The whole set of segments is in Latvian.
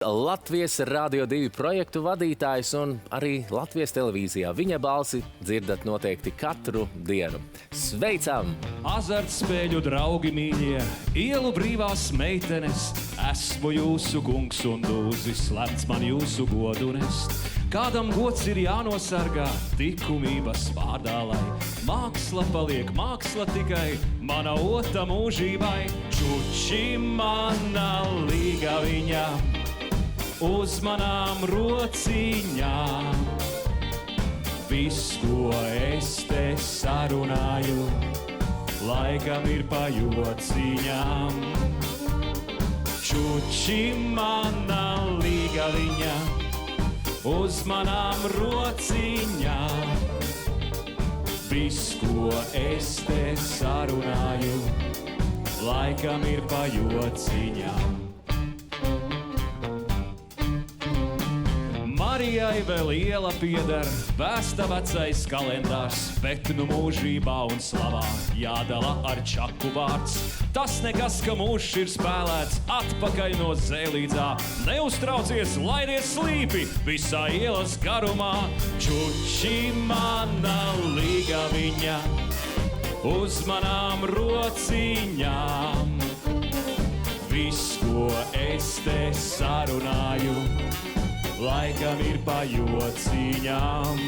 Latvijas Radio 2 projektu vadītājs un arī Latvijas televīzijā. Viņa balsi dzirdat noteikti katru dienu. Sveicam! Azartspēļu draugi mīļie, ielu brīvās meitenes, esmu jūsu kungs un dūzis, lemts man jūsu godu nest. Kādam gods ir jānosargā likumības vārdā, lai māksla paliek māksla tikai mana ota mūžībai. Čuči mana līgaviņa uz manām rociņām. Viss, ko es te sarunāju, laikam ir pa jociņām. Čuči mana līgaviņa uz manām rociņām. Viss, ko es te sarunāju, laikam ir pa jociņām. Marijai vēl iela pieder, vēsta vecais kalendārs, bet nu mūžībā un slavā jādala ar čaku vārds. Tas nekas, ka mūžs ir spēlēts atpakaļ no zēlīdzā. Neuztraucies, laidies slīpi visā ielas garumā. Čuči mana līgaviņa uz manām rociņām. Viss, ko es te sarunāju, laikam ir pa jociņām.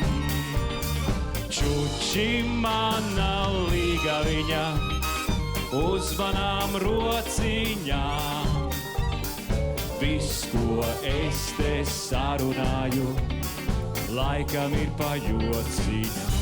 Čuči mana līgaviņa uz manām rociņām. Viss, ko es te sarunāju, laikam ir pa jociņām.